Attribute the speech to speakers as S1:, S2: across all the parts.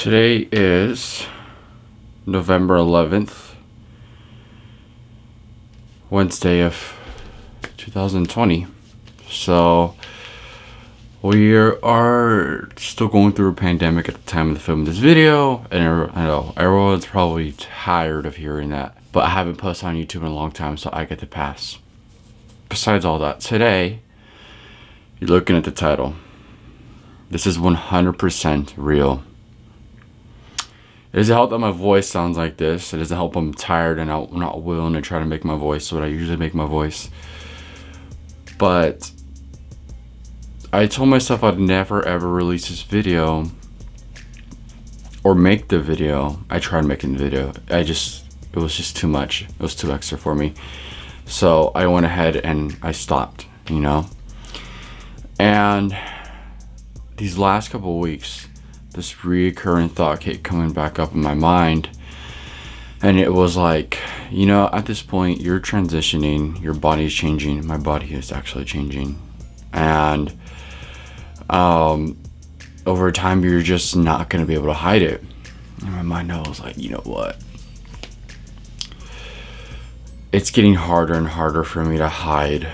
S1: Today is November 11th, Wednesday of 2020. So we are still going through a pandemic at the time of the film of this video, and I know everyone's probably tired of hearing that, but I haven't posted on YouTube in a long time, so I get the pass. Besides all that, today, you're looking at the title. This is 100% real. It doesn't help that my voice sounds like this. It doesn't help I'm tired and I'm not willing to try to make my voice what I usually make my voice. But I told myself I'd never ever release this video or make the video. I tried making the video. It was just too much. It was too extra for me. So I went ahead and I stopped, And these last couple of weeks, this reoccurring thought kept coming back up in my mind, and it was like, at this point you're transitioning, your body's changing, my body is actually changing, and over time you're just not going to be able to hide it. In my mind I was like, you know what, it's getting harder and harder for me to hide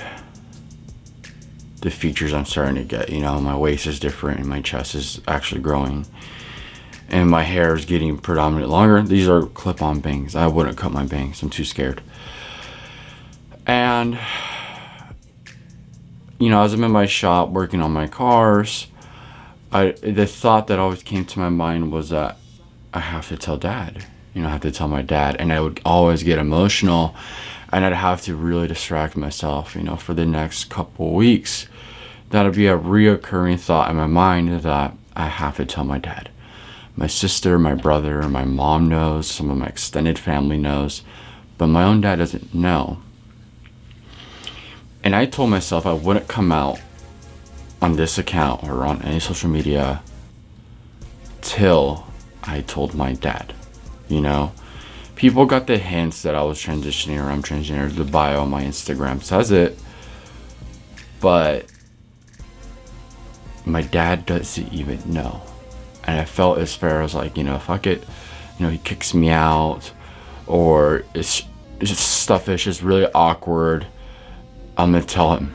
S1: the features I'm starting to get. My waist is different and my chest is actually growing and my hair is getting predominantly longer. These are clip-on bangs. I wouldn't cut my bangs, I'm too scared. And as I'm in my shop working on my cars, the thought that always came to my mind was that I have to tell Dad. I have to tell my dad, and I would always get emotional, and I'd have to really distract myself, for the next couple weeks. That'll be a reoccurring thought in my mind that I have to tell my dad. My sister, my brother, my mom knows, some of my extended family knows, but my own dad doesn't know. And I told myself I wouldn't come out on this account or on any social media till I told my dad. People got the hints that I was transitioning or I'm transgender. The bio on my Instagram says it, but my dad doesn't even know. And I felt as fair as like, fuck it, he kicks me out, or it's just stuff is just really awkward, I'm gonna tell him.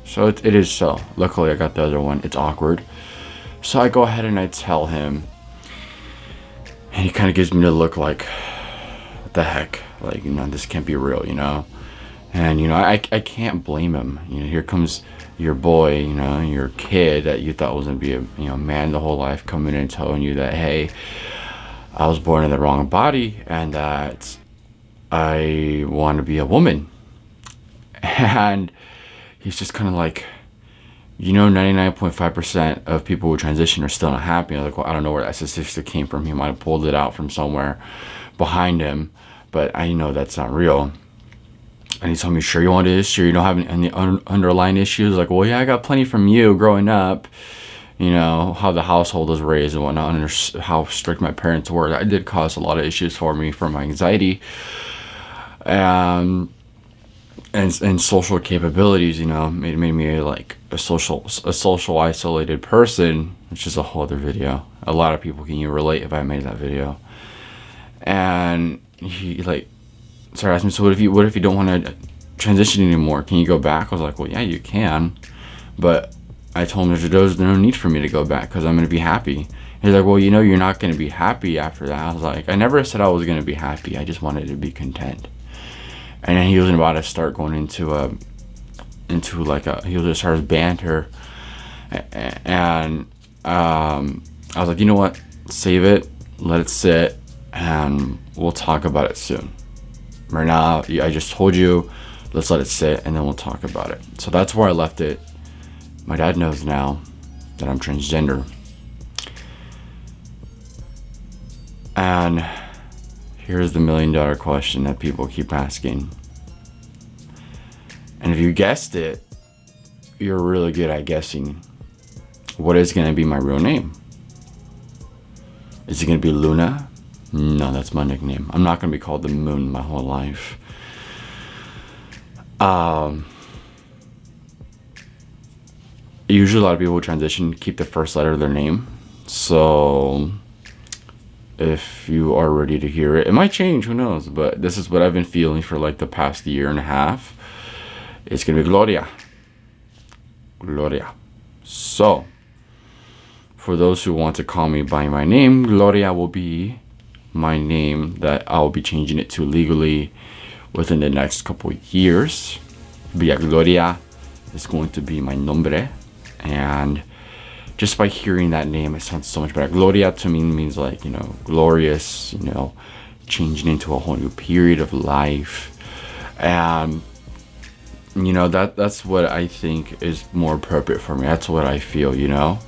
S1: So it is so. Luckily I got the other one, it's awkward. So I go ahead and I tell him, and he kind of gives me the look like, what the heck, like, this can't be real, And I can't blame him. Here comes your boy, your kid that you thought was gonna be a man the whole life, coming in and telling you that, hey, I was born in the wrong body and that I want to be a woman. And he's just kind of like, 99.5% of people who transition are still not happy. I'm like, well, I don't know where that statistic came from. He might have pulled it out from somewhere behind him, but I know that's not real. And he told me, sure you want this? Sure you don't have any underlying issues? Like, well, yeah, I got plenty from you growing up. How the household was raised and whatnot, and how strict my parents were. That did cause a lot of issues for me, for my anxiety. And social capabilities, made me like a social isolated person, which is a whole other video. A lot of people can relate if I made that video. And he started asking me, so what if you don't want to transition anymore? Can you go back? I was like, well, yeah, you can, but I told him there's no need for me to go back because I'm going to be happy. He's like, well, you're not going to be happy after that. I was like, I never said I was going to be happy. I just wanted to be content. And then he was about to start going he was just start banter, and I was like, you know what, save it, let it sit, and we'll talk about it soon. Right now, I just told you, let's let it sit, and then we'll talk about it. So that's where I left it. My dad knows now that I'm transgender, and here's the $1 million question that people keep asking. And if you guessed it, you're really good at guessing. What is going to be my real name? Is it going to be Luna? No, that's my nickname. I'm not going to be called the Moon my whole life. Usually a lot of people who transition keep the first letter of their name. So if you are ready to hear it, it might change, who knows, but this is what I've been feeling for like the past year and a half. It's gonna be Gloria. Gloria. So for those who want to call me by my name, Gloria will be my name that I'll be changing it to legally within the next couple of years. But yeah, Gloria is going to be my nombre, and just by hearing that name, it sounds so much better. Gloria to me means like, you know, glorious, you know, changing into a whole new period of life. And, you know, that's what I think is more appropriate for me. That's what I feel, you know.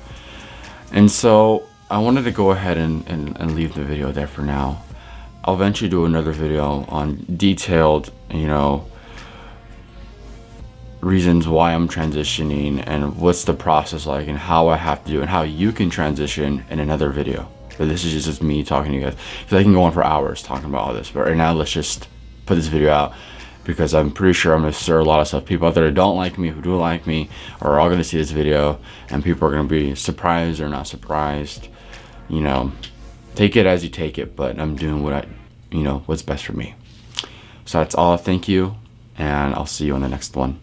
S1: And so I wanted to go ahead and leave the video there for now. I'll eventually do another video on detailed, you know, reasons why I'm transitioning and what's the process like and how I have to do and how you can transition in another video. But this is just me talking to you guys, because I can go on for hours talking about all this. But right now, let's just put this video out, because I'm pretty sure I'm going to stir a lot of stuff. People out there who don't like me, who do like me, are all going to see this video, and people are going to be surprised or not surprised. You know, take it as you take it, but I'm doing what what's best for me. So that's all. Thank you, and I'll see you on the next one.